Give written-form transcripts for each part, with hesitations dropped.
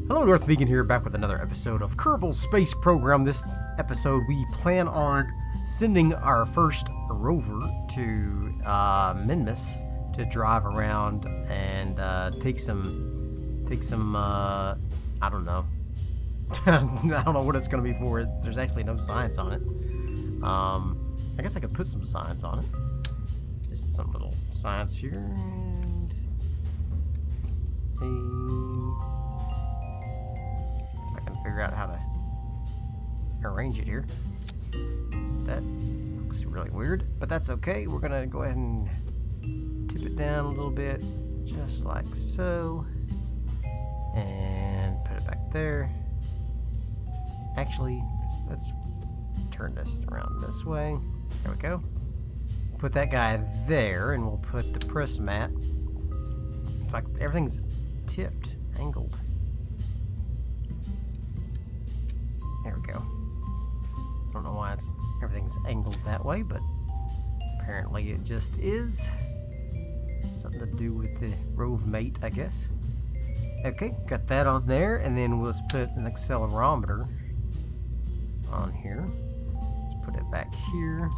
Hello, Darthvegan here, back with another episode of Kerbal Space Program. This episode, we plan on sending our first rover to Minmus to drive around and take some I don't know. I don't know what it's going to be for. There's actually no science on it. I guess I could put some science on it. Just some little science here. And I can figure out how to arrange it here. That looks really weird, but that's okay. We're going to go ahead and tip it down a little bit, just like so. And put it back there. Actually, let's turn this around this way. There we go. Put that guy there, and we'll put the press mat. It's like everything's tipped, angled. There we go. I don't know why everything's angled that way, but apparently it just is. Something to do with the Rove mate, I guess. Okay, got that on there, and then let's put an accelerometer on here. Let's put it back here,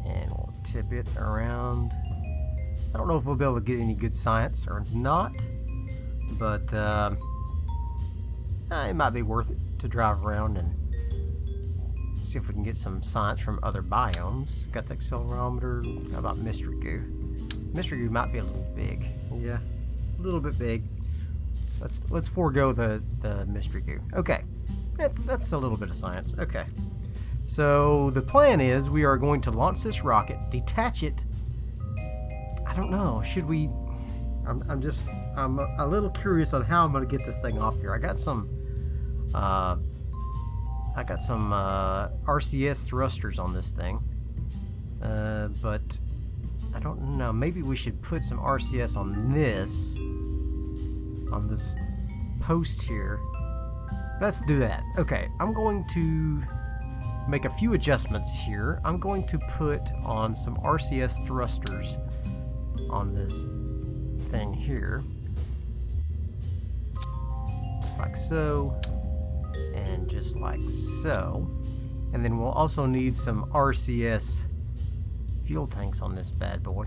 and we'll tip it around. I don't know if we'll be able to get any good science or not, but it might be worth it to drive around and see if we can get some science from other biomes. Got the accelerometer. How about mystery goo? Mystery goo might be a little big. Yeah, a little bit big. Let's forego the mystery goo. Okay, that's a little bit of science. Okay, so the plan is we are going to launch this rocket, detach it. I don't know. Should we? I'm a little curious on how I'm going to get this thing off here. I got some RCS thrusters on this thing, but I don't know. Maybe we should put some RCS on this post here. Let's do that. Okay, I'm going to make a few adjustments here. I'm going to put on some RCS thrusters on this thing here, just like so, and just like so. And then we'll also need some RCS fuel tanks on this bad boy.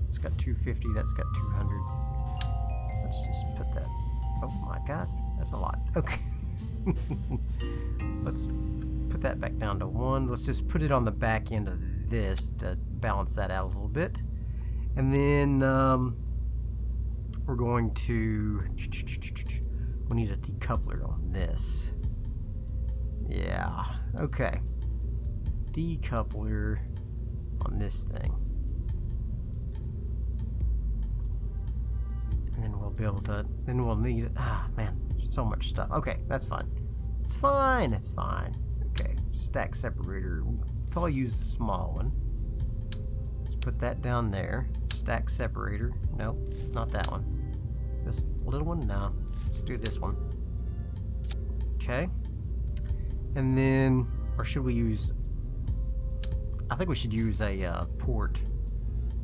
It's got 250, that's got 200. Let's just put that. Oh my god, that's a lot. Okay. Let's put that back down to 1. Let's just put it on the back end of this to balance that out a little bit. And then we're going to, we need a decoupler on this. Yeah, okay. Decoupler on this thing. And then we'll be able to, then we'll need, man, so much stuff. Okay, that's fine. It's fine, it's fine. Okay, stack separator. We'll probably use the small one. Let's put that down there. Stack separator. Nope, not that one. This little one? No. Let's do this one. Okay. And then, or should we use, I think we should use a port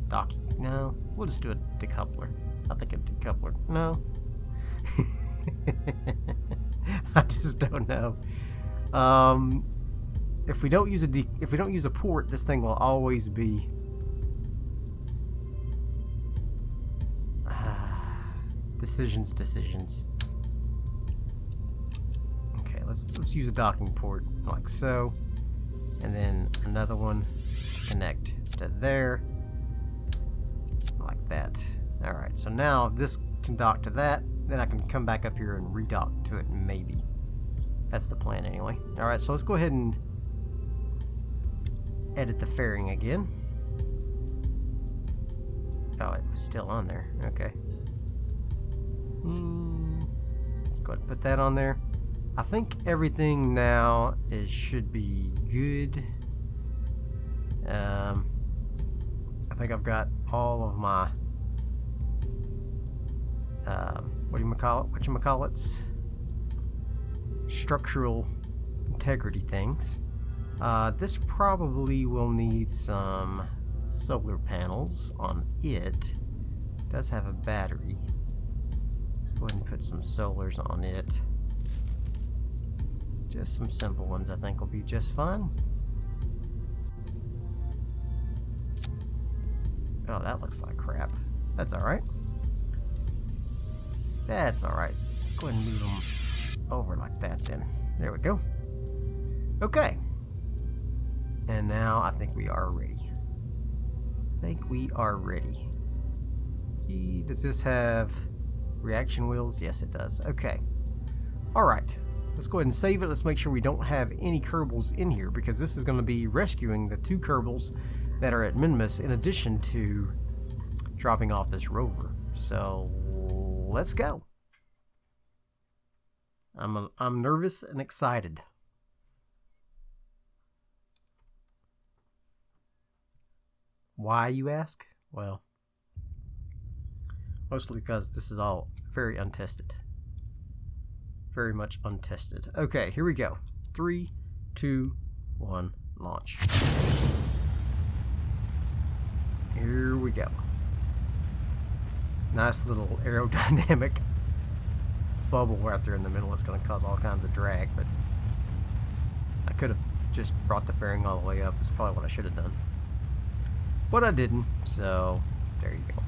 docking. No, we'll just do a decoupler. I think a decoupler. No. I just don't know. If we don't use a port, this thing will always be decisions. Okay, let's use a docking port like so, and then another one connect to there like that. All right, so now this can dock to that. Then I can come back up here and redock to it, maybe. That's the plan anyway. All right, so let's go ahead and edit the fairing again. Oh, it was still on there. Okay. Let's go ahead and put that on there. I think everything now should be good. I think I've got all of my whatchamacallits, structural integrity things. This probably will need some solar panels on it. It does have a battery. Let's go go ahead and put some solars on it. Just some simple ones I think will be just fine. Oh, that looks like crap. That's alright. That's alright. Let's go ahead and move them over like that then. There we go. Okay. And now I think we are ready. Gee, does this have reaction wheels? Yes, it does. Okay. Alright. Let's go ahead and save it. Let's make sure we don't have any Kerbals in here, because this is going to be rescuing the 2 Kerbals that are at Minmus in addition to dropping off this rover. So let's go. I'm nervous and excited. Why, you ask? Well, mostly because this is all very untested. Very much untested. Okay, here we go. 3, 2, 1, launch. Here we go. Nice little aerodynamic bubble right there in the middle. It's going to cause all kinds of drag, but I could have just brought the fairing all the way up. It's probably what I should have done. But I didn't, so there you go.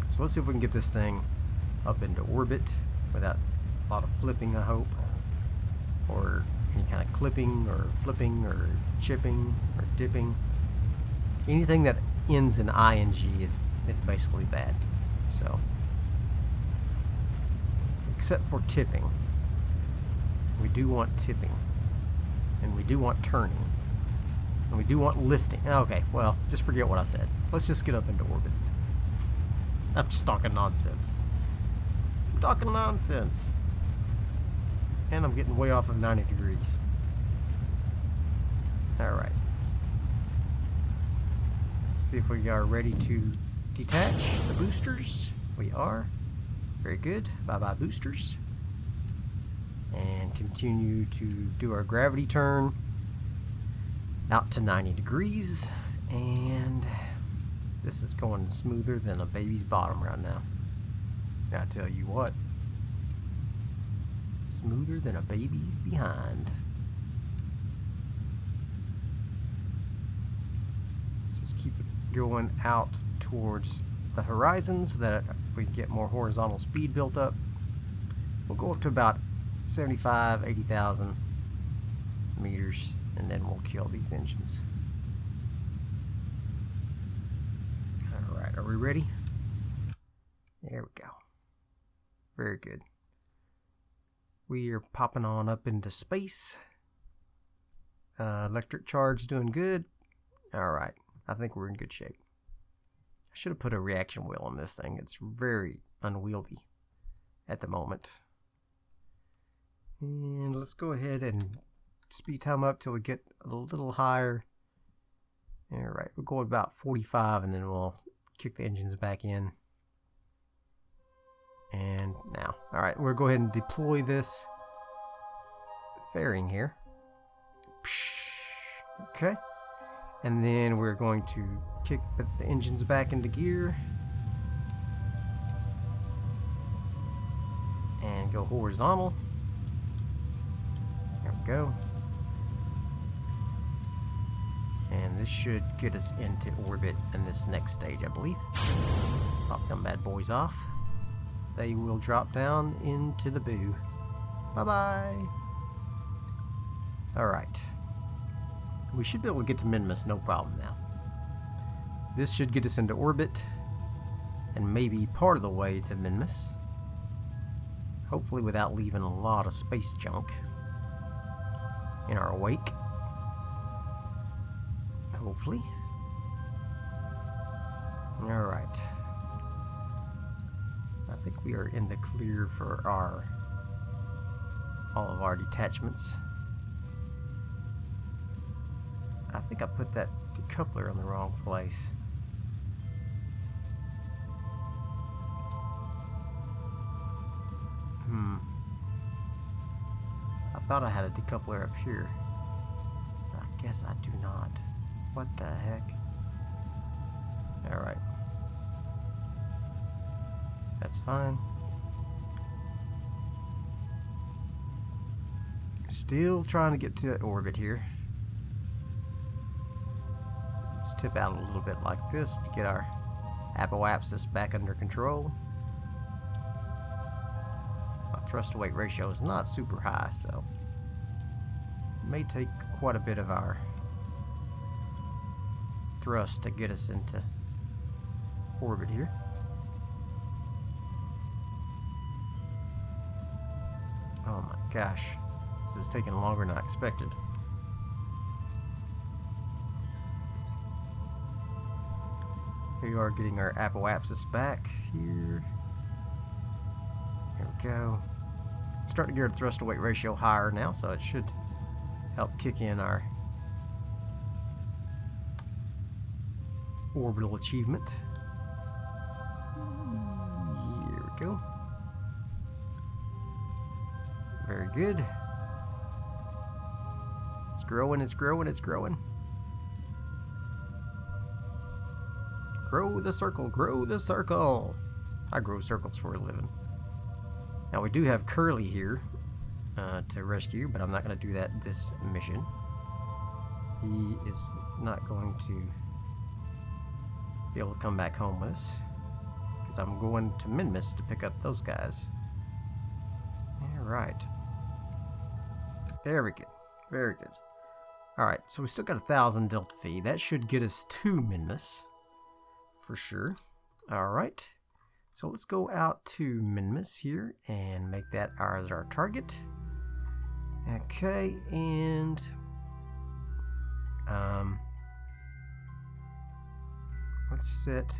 So let's see if we can get this thing up into orbit without a lot of flipping, I hope, or any kind of clipping or flipping or chipping or dipping. Anything that ends in ing is basically bad. So, except for tipping. We do want tipping, and we do want turning, and we do want lifting. Okay, well, just forget what I said. Let's just get up into orbit. I'm just talking nonsense. I'm talking nonsense. And I'm getting way off of 90 degrees. Alright. Let's see if we are ready to detach the boosters. We are. Very good. Bye-bye boosters. And continue to do our gravity turn out to 90 degrees. And this is going smoother than a baby's bottom right now. I tell you what. Smoother than a baby's behind. Let's just keep it going out towards the horizon so that we can get more horizontal speed built up. We'll go up to about 75, 80,000 meters, and then we'll kill these engines. Alright, are we ready? There we go. Very good. We are popping on up into space. Electric charge doing good. Alright, I think we're in good shape. I should have put a reaction wheel on this thing. It's very unwieldy at the moment. And let's go ahead and speed time up till we get a little higher. Alright, we'll go about 45 and then we'll kick the engines back in. And now, alright, we'll go ahead and deploy this fairing here. Okay. And then we're going to kick the engines back into gear. And go horizontal. There we go. And this should get us into orbit in this next stage, I believe. Pop them bad boys off. They will drop down into the boo. Bye-bye. Alright. We should be able to get to Minmus, no problem now. This should get us into orbit, and maybe part of the way to Minmus. Hopefully without leaving a lot of space junk in our wake. Hopefully. Alright. I think we are in the clear for all of our detachments. I think I put that decoupler in the wrong place. I thought I had a decoupler up here. I guess I do not. What the heck? Alright. That's fine. Still trying to get to orbit here. Let's tip out a little bit like this to get our apoapsis back under control. My thrust to weight ratio is not super high, so it may take quite a bit of our thrust to get us into orbit here. Oh my gosh, this is taking longer than I expected. Here we are getting our apoapsis back here. Here we go. Starting to get our thrust to weight ratio higher now, so it should help kick in our orbital achievement. Here we go. Very good. It's growing, it's growing, it's growing. Grow the circle, grow the circle. I grow circles for a living. Now we do have Curly here to rescue, but I'm not going to do that this mission. He is not going to be able to come back home with us, because I'm going to Minmus to pick up those guys. Alright. Very good. Very good. Alright, so we still got 1,000 DeltaV. That should get us to Minmus, for sure. Alright. So let's go out to Minmus here and make that as our target. Okay, and let's set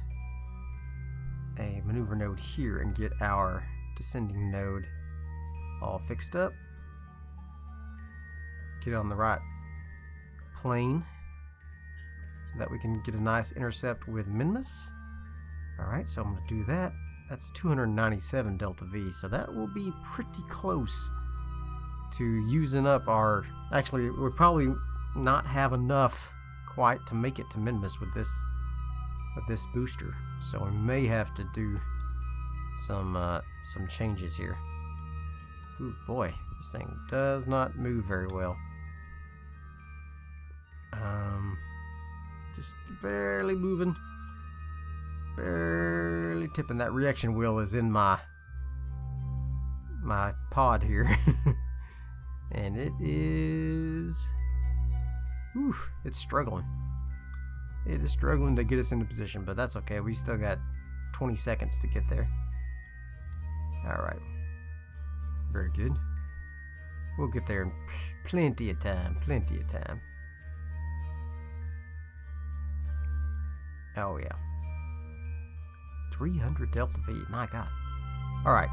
a maneuver node here and get our descending node all fixed up. Get on the right plane so that we can get a nice intercept with Minmus. Alright, so I'm going to do that. That's 297 DeltaV, so that will be pretty close to using up our... Actually, we'll probably not have enough quite to make it to Minmus with this booster, so we may have to do some changes here. Ooh boy, this thing does not move very well. Just barely moving, barely tipping. That reaction wheel is in my pod here, and it is, it's struggling. It is struggling to get us into position, but that's okay. We still got 20 seconds to get there. Alright. Very good. We'll get there in plenty of time. Plenty of time. Oh, yeah. 300 DeltaV. My God. Alright.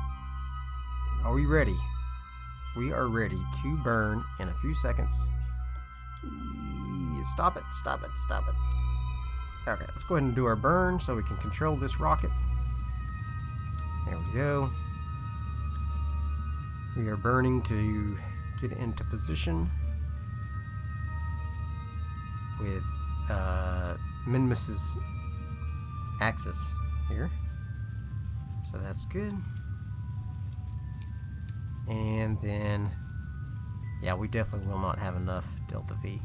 Are we ready? We are ready to burn in a few seconds. Stop it. Stop it. Stop it. Okay, let's go ahead and do our burn so we can control this rocket. There we go. We are burning to get into position with Minmus's axis here. So that's good. And then, yeah, we definitely will not have enough DeltaV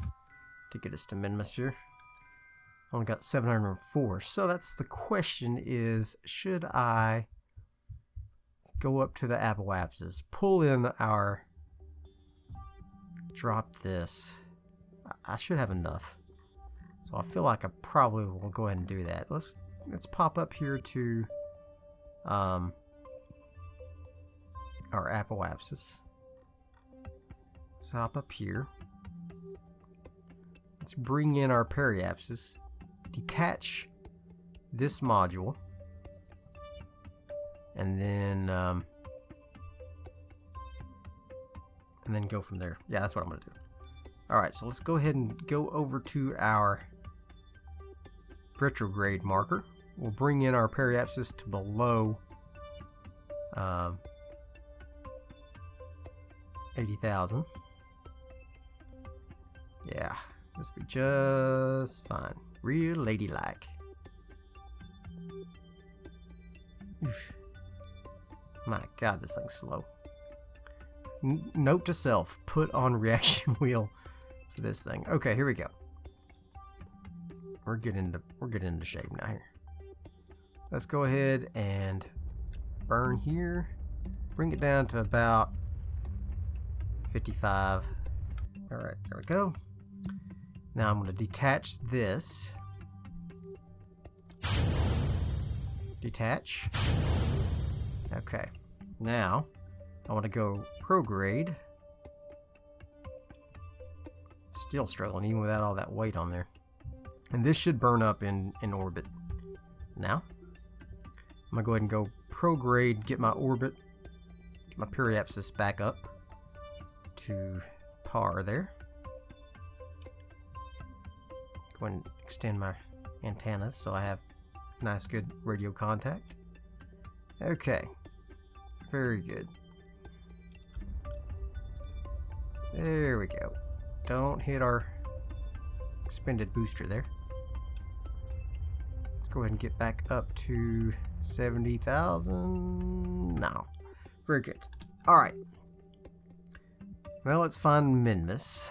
to get us to Minmus here. Only got 704. So that's the question is, should I go up to the apoapsis, pull in our, drop this? I should have enough. So I feel like I probably will go ahead and do that. Let's pop up here to our apoapsis. Let's hop up here. Let's bring in our periapsis. Detach this module, and then go from there. Yeah, that's what I'm gonna do. Alright, so let's go ahead and go over to our retrograde marker. We'll bring in our periapsis to below 80,000. Yeah, this will be just fine. Real ladylike. Oof. My God, this thing's slow. Note to self: put on reaction wheel for this thing. Okay, here we go. We're getting into shape now here. Let's go ahead and burn here. Bring it down to about 55. All right, there we go. Now I'm going to detach this. Detach. Okay. Now I want to go prograde. Still struggling even without all that weight on there. And this should burn up in orbit. Now I'm going to go ahead and go prograde, get my orbit, get my periapsis back up to par there. Go ahead and extend my antennas so I have nice good radio contact. Okay, very good. There we go. Don't hit our expended booster there. Let's go ahead and get back up to 70,000 now. Very good. All right. Well, let's find Minmus.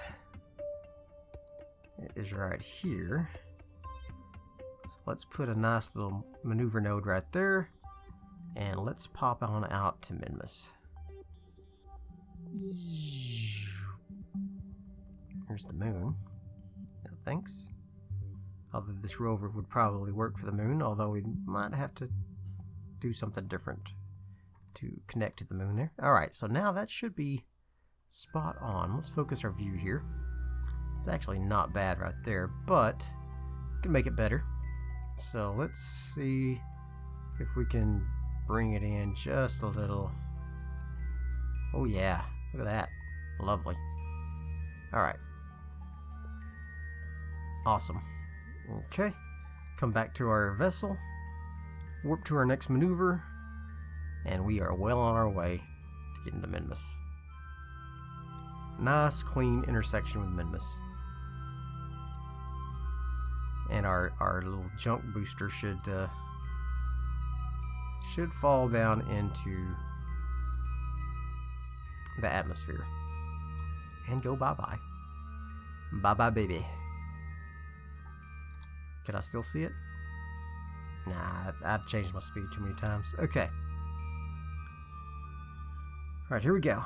It is right here. So let's put a nice little maneuver node right there. And let's pop on out to Minmus. Here's the moon. No thanks. Although this rover would probably work for the moon, although we might have to do something different to connect to the moon there. Alright, so now that should be spot on. Let's focus our view here. It's actually not bad right there, but we can make it better. So let's see if we can bring it in just a little. Oh yeah, look at that. Lovely. Alright. Awesome. Okay. Come back to our vessel. Warp to our next maneuver. And we are well on our way to getting to Minmus. Nice, clean intersection with Minmus. And our little junk booster should fall down into the atmosphere and go bye-bye. Bye-bye, baby. Can I still see it? Nah, I've changed my speed too many times. Okay. Alright, here we go.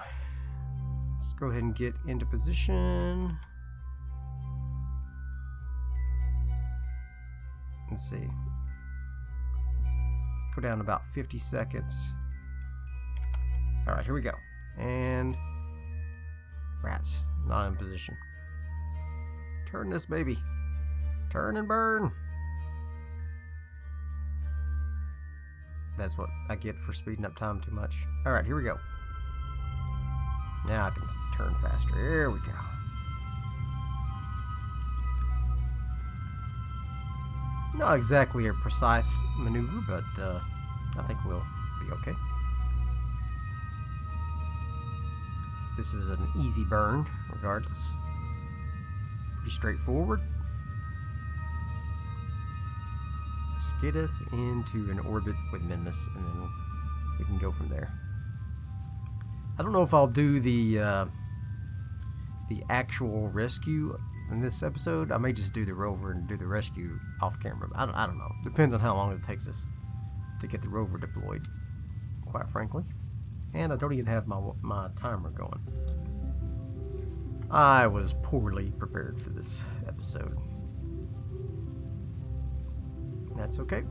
Let's go ahead and get into position. Let's see. Let's go down about 50 seconds. Alright, here we go. And rats, not in position. Turn this baby. Turn and burn. That's what I get for speeding up time too much. Alright, here we go. Now I can turn faster. There we go. Not exactly a precise maneuver, but I think we'll be okay. This is an easy burn, regardless. Pretty straightforward. Just get us into an orbit with Minmus, and then we can go from there. I don't know if I'll do the actual rescue in this episode. I may just do the rover and do the rescue off camera. I don't know. Depends on how long it takes us to get the rover deployed, quite frankly. And I don't even have my timer going. I was poorly prepared for this episode. That's okay.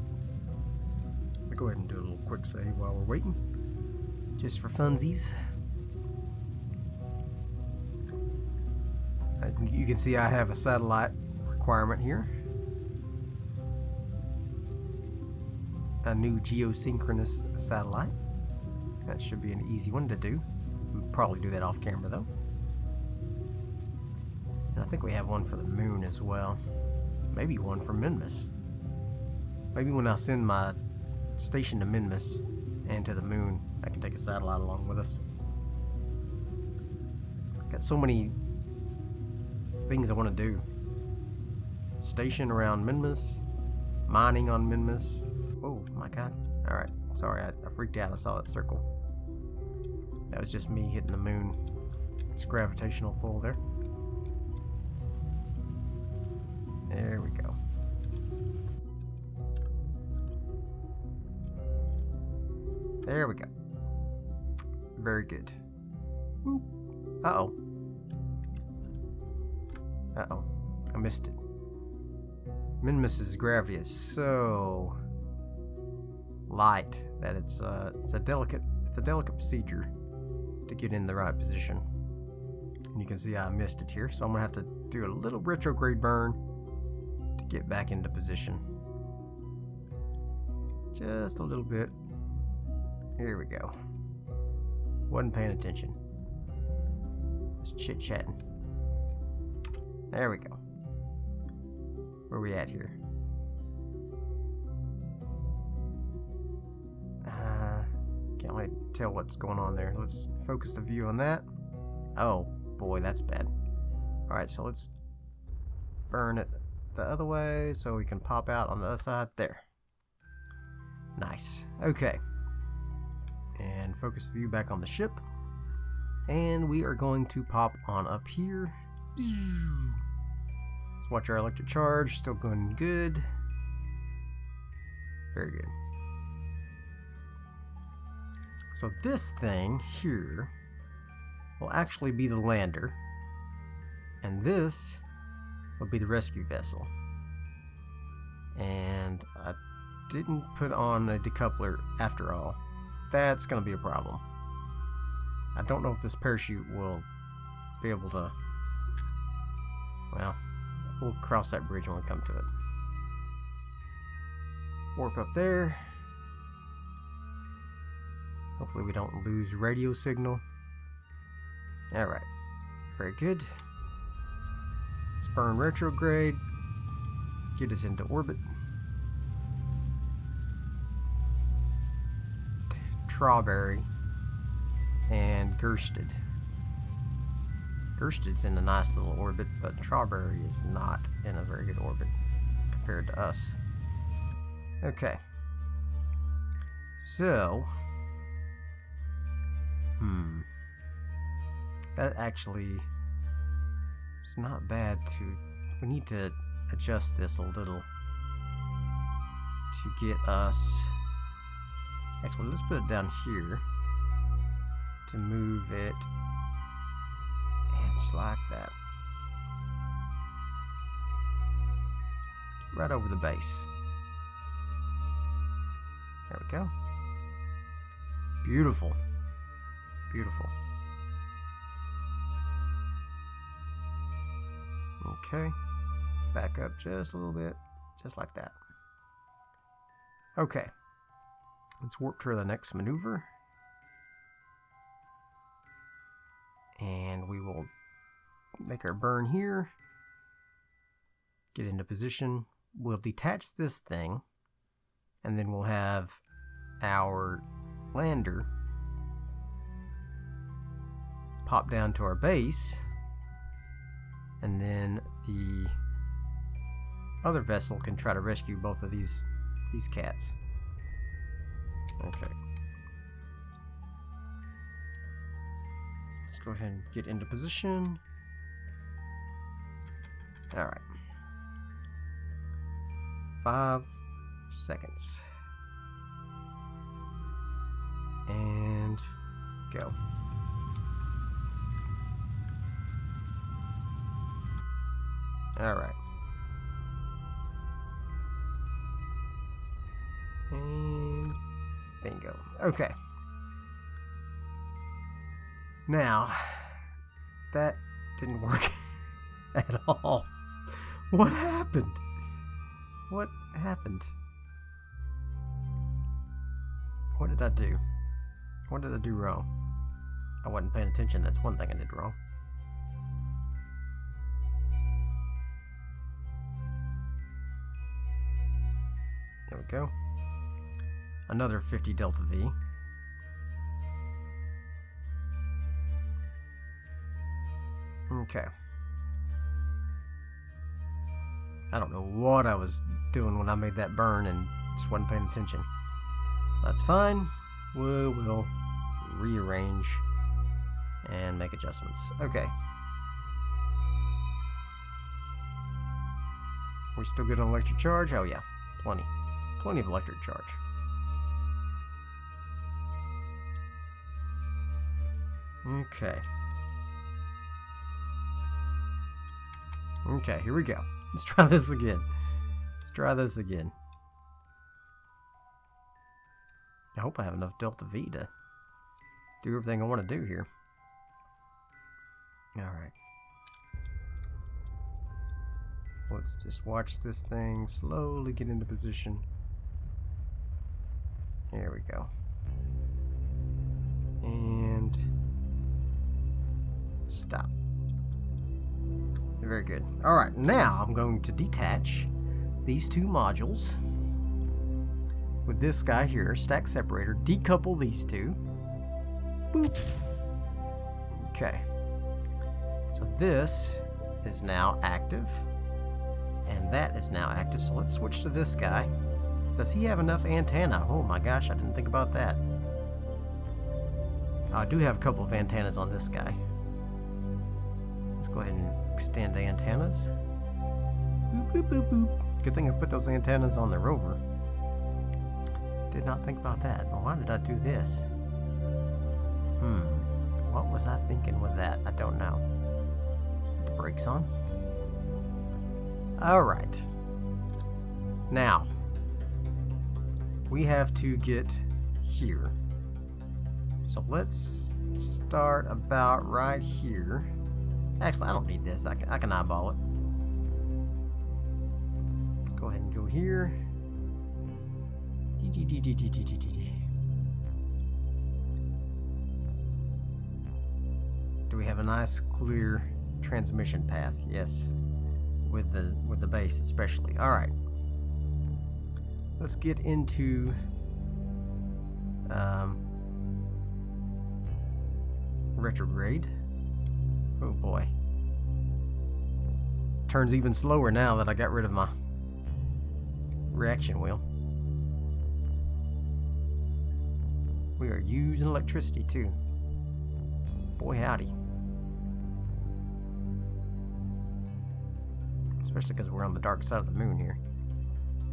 I'll go ahead and do a little quick save while we're waiting, just for funsies. You can see I have a satellite requirement here. A new geosynchronous satellite. That should be an easy one to do. We'll probably do that off camera though. And I think we have one for the moon as well. Maybe one for Minmus. Maybe when I send my station to Minmus and to the moon, I can take a satellite along with us. Got so many things I want to do. Station around Minmus, mining on Minmus. Oh my god. Alright, sorry, I freaked out. I saw that circle. That was just me hitting the moon. It's gravitational pull there. There we go. There we go. Very good. Whoop. Uh-oh. Uh-oh. I missed it. Minmus's gravity is so light that it's a delicate procedure to get in the right position. And you can see I missed it here, so I'm gonna have to do a little retrograde burn to get back into position. Just a little bit. Here we go. Wasn't paying attention. Just chit-chatting. There we go. Where are we at here? Can't really tell what's going on there. Let's focus the view on that. Oh boy, that's bad. Alright, so let's burn it the other way so we can pop out on the other side. There. Nice. Okay. And focus the view back on the ship. And we are going to pop on up here. Let's watch our electric charge. Still going good. Very good. So this thing here will actually be the lander. And this will be the rescue vessel. And I didn't put on a decoupler after all. That's going to be a problem. I don't know if this parachute will be able to... Well, we'll cross that bridge when we come to it. Warp up there. Hopefully we don't lose radio signal. Alright. Very good. Let's burn retrograde. Get us into orbit. Strawberry and Gersted. Gersted's in a nice little orbit, but Strawberry is not in a very good orbit compared to us. Okay. So, that actually is not bad to... We need to adjust this a little to get us... Actually, let's put it down here to move it, and just like that. Right over the base. There we go. Beautiful. Beautiful. Okay. Back up just a little bit. Just like that. Okay. Let's warp to the next maneuver. And we will make our burn here. Get into position. We'll detach this thing. And then we'll have our lander pop down to our base. And then the other vessel can try to rescue both of these cats. Okay. So let's go ahead and get into position. Alright. 5 seconds. And go. Alright. And bingo. Okay. Now, that didn't work at all. What happened? What happened? What did I do? What did I do wrong? I wasn't paying attention. That's one thing I did wrong. There we go. Another 50 DeltaV. Okay. I don't know what I was doing when I made that burn and just wasn't paying attention. That's fine. We will rearrange And make adjustments. Okay. We still good on electric charge? Oh yeah, plenty. Plenty of electric charge. Okay. Okay, here we go. Let's try this again. Let's try this again. I hope I have enough DeltaV to do everything I want to do here. Alright. Let's just watch this thing slowly get into position. There we go. And stop. Very good. Alright, now I'm going to detach these two modules with this guy here, stack separator, decouple these two. Boop. Okay. So this is now active, and that is now active. So let's switch to this guy. Does he have enough antenna? Oh my gosh, I didn't think about that. I do have a couple of antennas on this guy. Let's go ahead and extend the antennas. Boop, boop, boop, boop. Good thing I put those antennas on the Rover. Did not think about that. Well, why did I do this? What was I thinking with that? I don't know. Let's put the brakes on. Alright. Now, we have to get here. So let's start about right here. Actually, I don't need this. I can eyeball it. Let's go ahead and go here. Do we have a nice clear transmission path? Yes, with the base especially. All right, let's get into retrograde. Oh boy, turns even slower now that I got rid of my reaction wheel. We are using electricity too. Boy howdy. Especially because we're on the dark side of the moon here.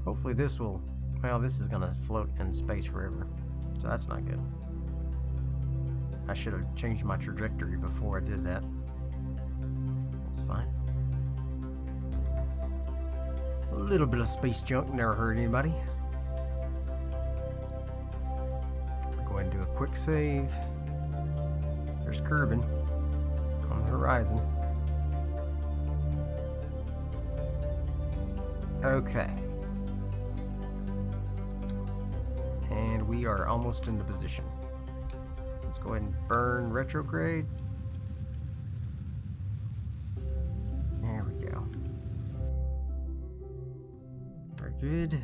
Hopefully this will... Well, this is going to float in space forever. So that's not good. I should have changed my trajectory before I did that. That's fine. A little bit of space junk never hurt anybody. Go ahead and do a quick save. There's Kerbin on the horizon. Okay. And we are almost into position. Let's go ahead and burn retrograde. There we go. Very good.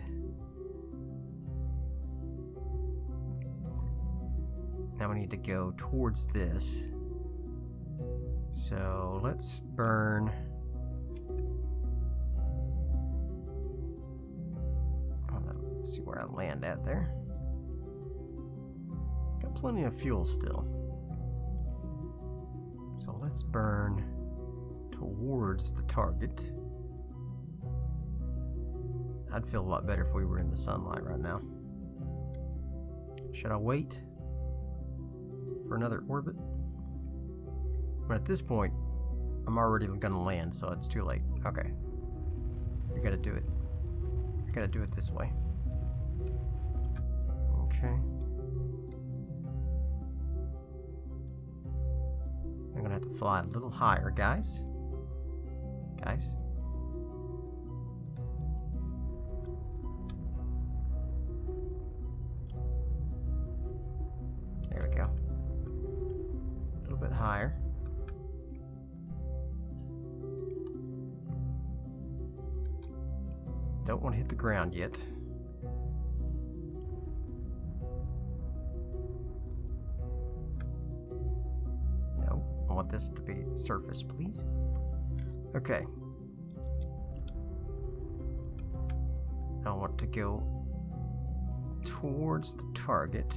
Now we need to go towards this. So let's burn. Let's see where I land at there. Got plenty of fuel still. So let's burn towards the target. I'd feel a lot better if we were in the sunlight right now. Should I wait for another orbit? But at this point, I'm already gonna land, so it's too late. Okay. You gotta do it. You gotta do it this way. Okay. I'm gonna have to fly a little higher, guys. Guys. There we go. A little bit higher. Don't want to hit the ground yet. No, I want this to be surface, please. Okay. I want to go towards the target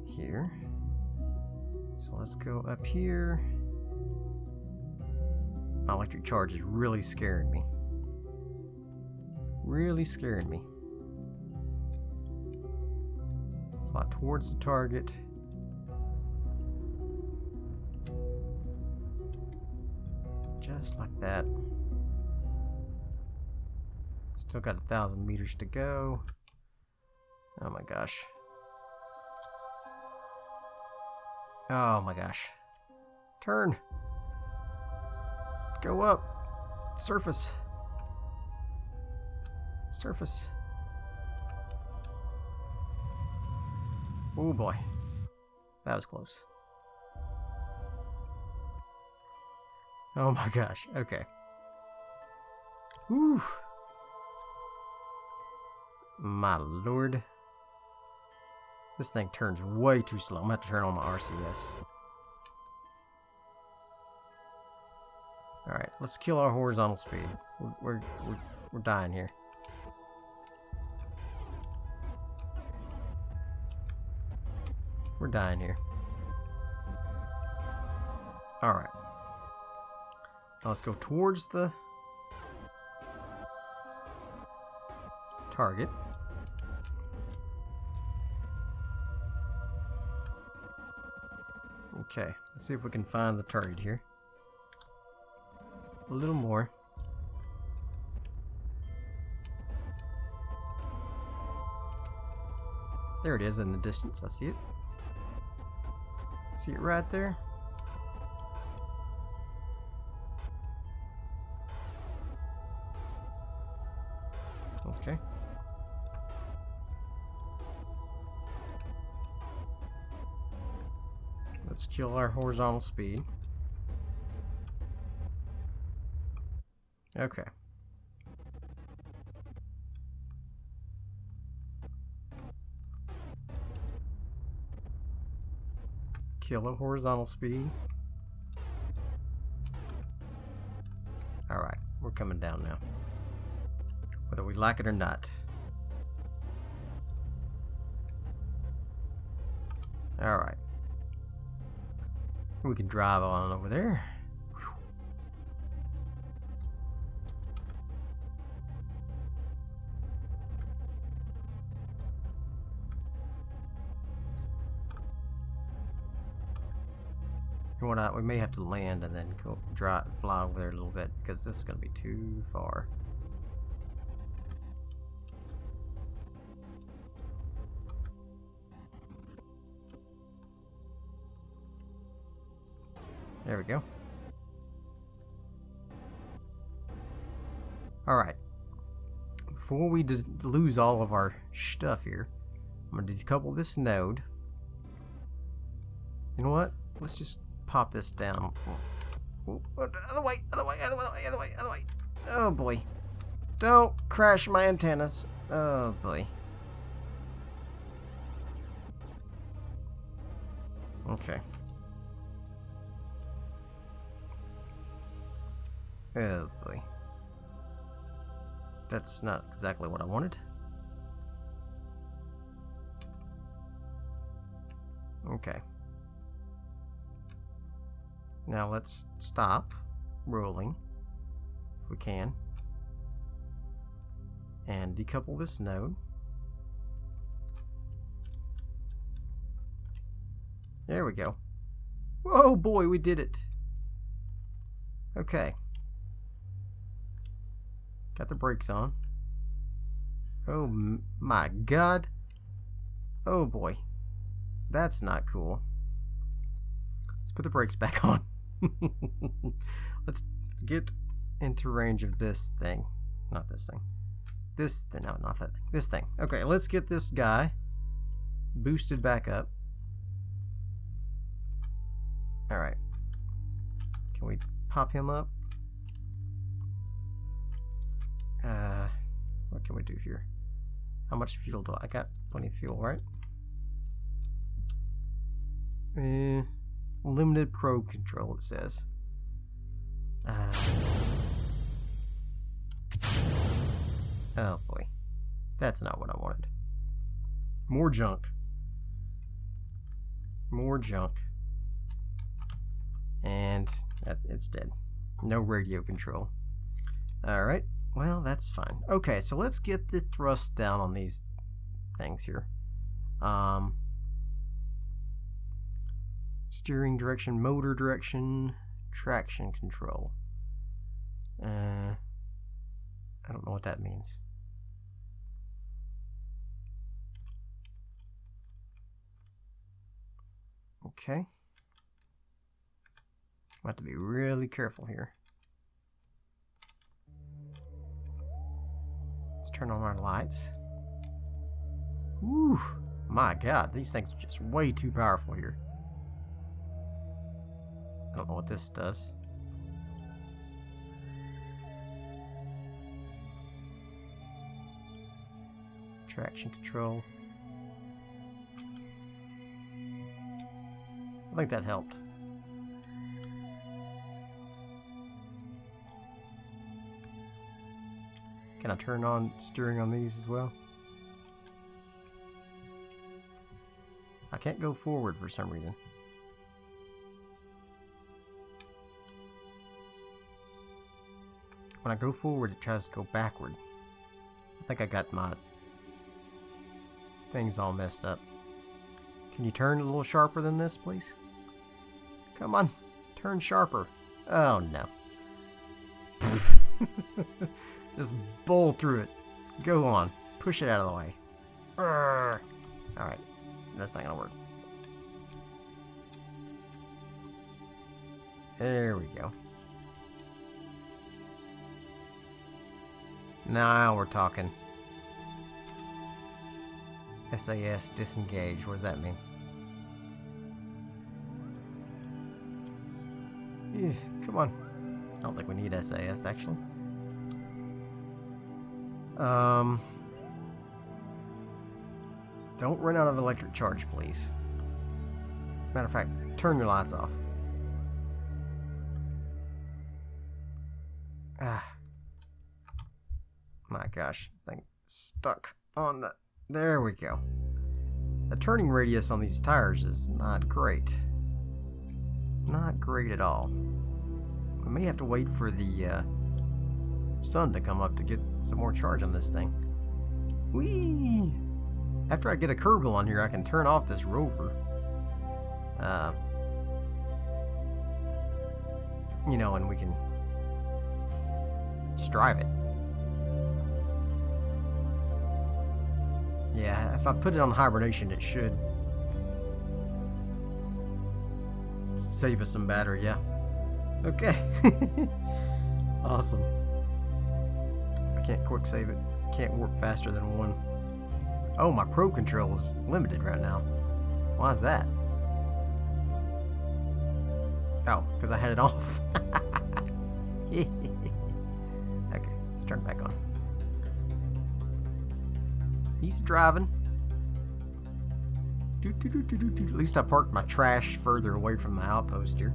here. So let's go up here. My electric charge is really scaring me. Really scaring me. Fly towards the target. Just like that. Still got 1,000 meters to go. Oh my gosh. Oh my gosh. Turn. Go up. Surface. Surface. Oh boy. That was close. Oh my gosh. Okay. Whew. My lord. This thing turns way too slow. I'm gonna have to turn on my RCS. Alright, let's kill our horizontal speed. We're dying here. We're dying here. Alright. Now let's go towards the target. Okay, let's see if we can find the target here. A little more. There it is in the distance. I see it. See it right there? Okay. Let's kill our horizontal speed. Okay. Kill a horizontal speed. Alright, we're coming down now. Whether we like it or not. Alright. We can drive on over there. You know what? We may have to land and then go fly over there a little bit because this is going to be too far. There we go. Alright. Before we lose all of our stuff here, I'm going to decouple this node. You know what? Let's just pop this down. Other way, other way, other way, other way, other way. Oh boy. Don't crash my antennas. Oh boy. Okay. Oh boy. That's not exactly what I wanted. Okay. Now let's stop rolling, if we can, and decouple this node. There we go. Whoa boy, we did it. Okay. Got the brakes on. Oh my god. Oh boy. That's not cool. Let's put the brakes back on. Let's get into range of this thing. Not this thing. This thing. No, not that thing. This thing. Okay, let's get this guy boosted back up. Alright. Can we pop him up? What can we do here? How much fuel do I got? Plenty of fuel, right? Limited probe control, it says. Oh boy. That's not what I wanted. More junk. More junk. And it's dead. No radio control. Alright, well, that's fine. Okay, so let's get the thrust down on these things here. Steering direction, motor direction, traction control. I don't know what that means. Okay. I have to be really careful here. Let's turn on our lights. Whew, my God, these things are just way too powerful here. I don't know what this does. Traction control. I think that helped. Can I turn on steering on these as well? I can't go forward for some reason. When I go forward, it tries to go backward. I think I got my things all messed up. Can you turn a little sharper than this, please? Come on, turn sharper. Oh no. Just bowl through it. Go on. Push it out of the way. Alright. That's not gonna work. There we go. Now we're talking. SAS disengage. What does that mean? Come on. I don't think we need SAS actually. Don't run out of electric charge, please. Matter of fact, turn your lights off. My gosh, this thing stuck on the... There we go. The turning radius on these tires is not great. Not great at all. We may have to wait for the sun to come up to get some more charge on this thing. Whee! After I get a Kerbal on here, I can turn off this Rover. You know, and we can just drive it. Yeah, if I put it on hibernation, it should save us some battery, yeah. Okay. Awesome. I can't quick save it. Can't warp faster than 1. Oh, my probe control is limited right now. Why is that? Oh, because I had it off. Okay, let's turn it back on. He's driving. At least I parked my trash further away from the outpost here.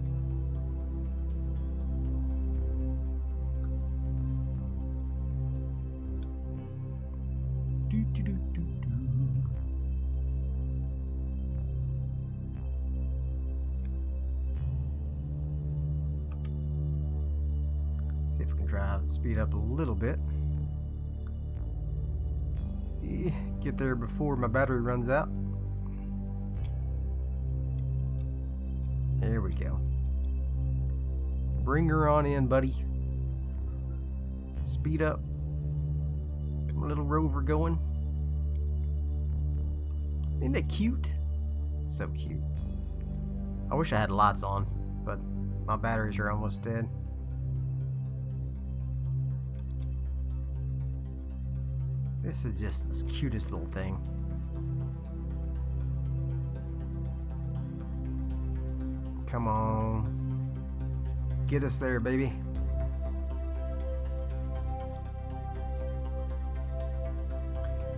See if we can drive and speed up a little bit. Get there before my battery runs out. There we go. Bring her on in, buddy. Speed up. Get my little Rover going. Isn't it cute? It's so cute. I wish I had lights on, but my batteries are almost dead. This is just the cutest little thing. Come on. Get us there, baby.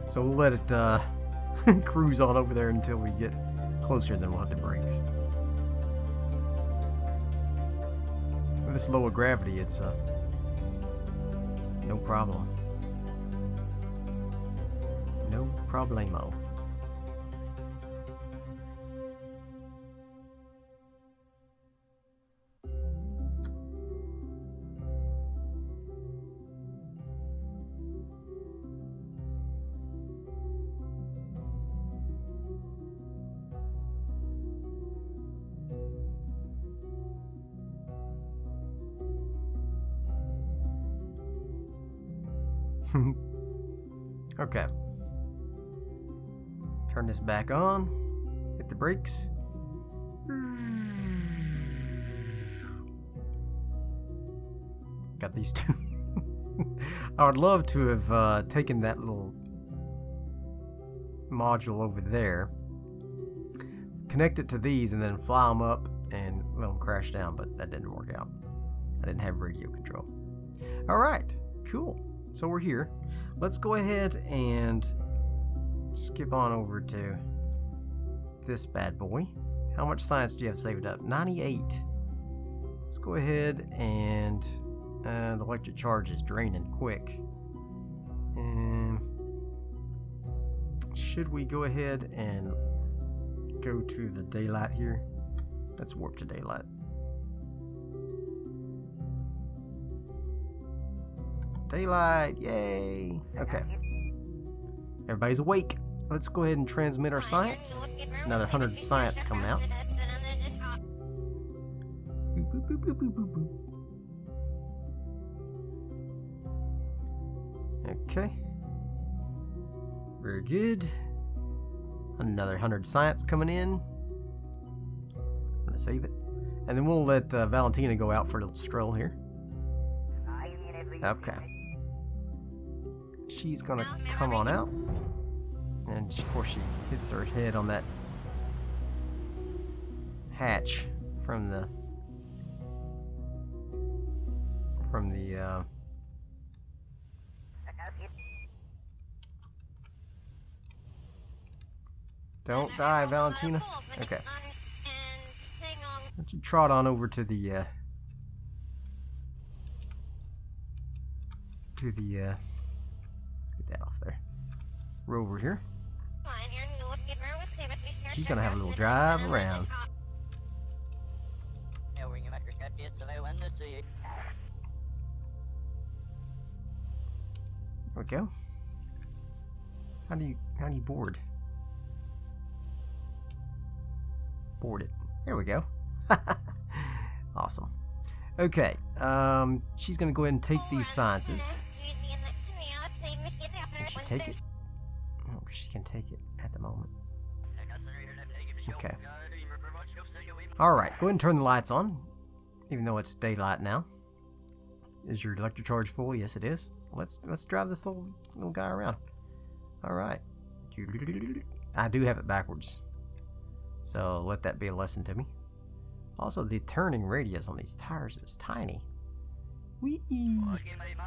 So we'll let it cruise on over there until we get closer, then we'll hit the brakes. With this lower gravity, it's no problem. No problemo. Okay. Turn this back on. Hit the brakes. Got these two. I would love to have taken that little module over there, connect it to these, and then fly them up and let them crash down, but that didn't work out. I didn't have radio control. Alright, cool. So we're here. Let's go ahead and skip on over to this bad boy. How much science do you have saved up? 98. Let's go ahead and the electric charge is draining quick. And should we go ahead and go to the daylight here? Let's warp to daylight. Daylight, yay! Okay. Everybody's awake. Let's go ahead and transmit our science. Another 100 science coming out. Boop, boop, boop, boop, boop, boop, boop. Okay. Very good. Another 100 science coming in. I'm gonna save it. And then we'll let Valentina go out for a little stroll here. Okay. She's gonna come on out. And of course she hits her head on that hatch from the Don't die, Valentina. Okay. Why don't you trot on over to the let's get that off there. Rover here. She's gonna have a little drive around. There we go. How do you board? Board it. There we go. Awesome. Okay. She's gonna go ahead and take these sciences. Can she take it? Oh, she can take it at the moment. Okay. Alright, go ahead and turn the lights on. Even though it's daylight now. Is your electric charge full? Yes, it is. Let's drive this little guy around. Alright. I do have it backwards. So let that be a lesson to me. Also, the turning radius on these tires is tiny. Whee!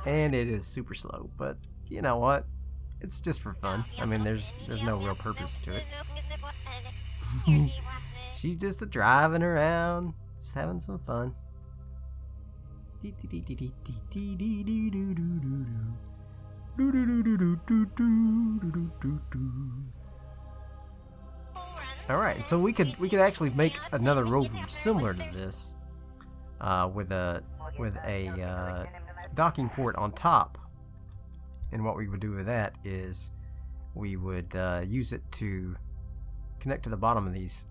And it is super slow, but you know what? It's just for fun. I mean, there's no real purpose to it. She's just driving around, just having some fun. Alright, so we could actually make another rover similar to this, with a docking port on top. And what we would do with that is we would use it to connect to the bottom of these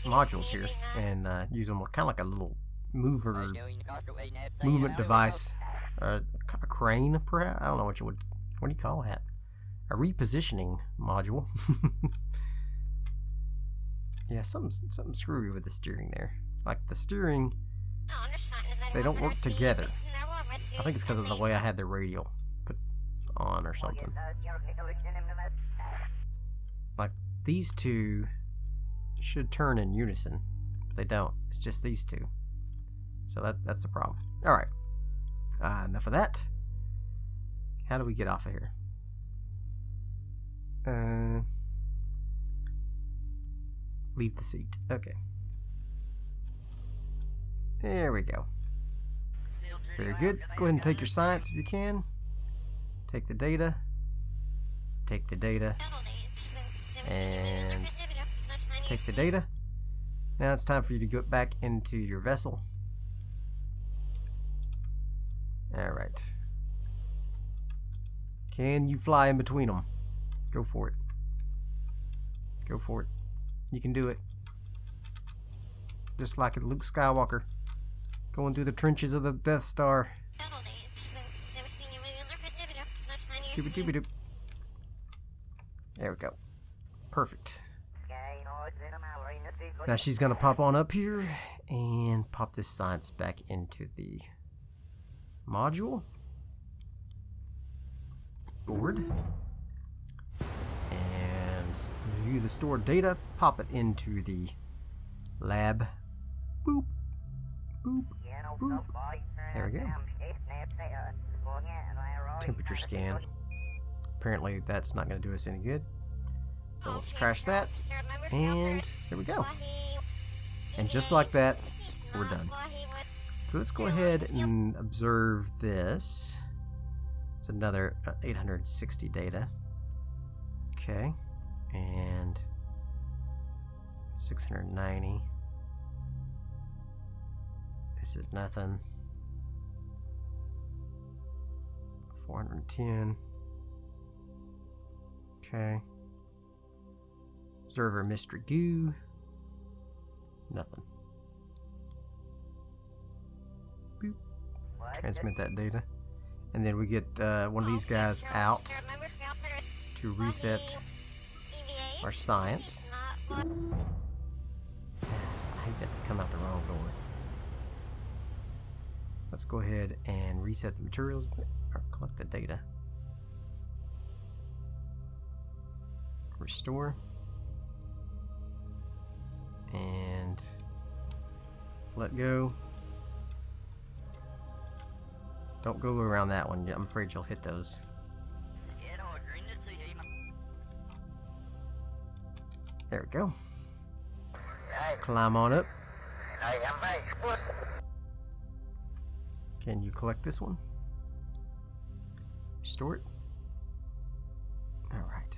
modules here, and use them kind of like a little movement device, a crane, perhaps. I don't know what do you call that? A repositioning module. Yeah, something screwy with the steering there. Like the steering, they don't work together. I think it's because of the way I had the radio put on or something. Like these two should turn in unison, but they don't. It's just these two. So that's the problem. Alright. Enough of that. How do we get off of here? Leave the seat. Okay. There we go. Very good. Go ahead and take your science if you can. Take the data. Take the data. And take the data. Now it's time for you to get back into your vessel. Alright. Can you fly in between them? Go for it. Go for it. You can do it. Just like Luke Skywalker. Going through the trenches of the Death Star. Doobie-doobie-doop. There we go. Perfect. Now she's gonna pop on up here and pop this science back into the module board and view the stored data, pop it into the lab. Boop, boop, boop. There we go. Temperature scan. Apparently that's not going to do us any good, so let's trash that, and there we go. And just like that, we're done. So let's go ahead and observe this. It's another 860 data. Okay, and 690. This is nothing. 410. Okay. Observer Mr. Goo. Nothing. Boop. Transmit that data. And then we get one of these guys out to reset our science. I hate that to come out the wrong door. Let's go ahead and reset the materials or collect the data. Restore. And let go. Don't go around that one. I'm afraid you'll hit those. There we go. Climb on up. Can you collect this one? Restore it. Alright.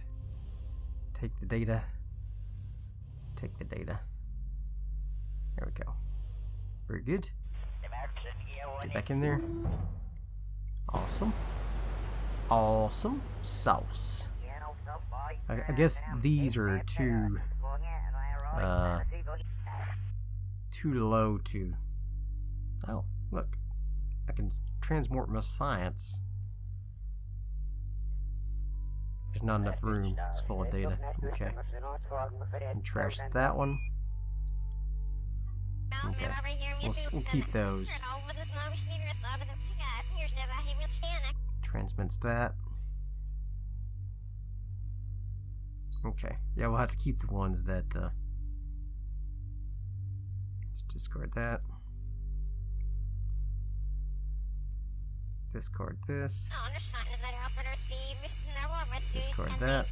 Take the data. Take the data. There we go. Very good. Get back in there. Awesome. Awesome sauce. I guess these are too low to... Oh, look. I can transport my science. There's not enough room. It's full of data. Okay. And trash that one. Okay. We'll keep those. Transmits that. Okay. Yeah, we'll have to keep the ones that... let's discard that. Discard this. Discard that.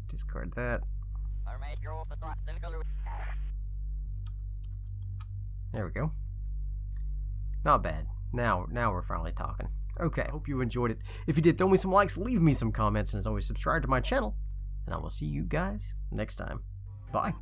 Discard that. There we go. Not bad. Now we're finally talking. Okay, I hope you enjoyed it. If you did, throw me some likes, leave me some comments, and as always, subscribe to my channel. And I will see you guys next time. Bye.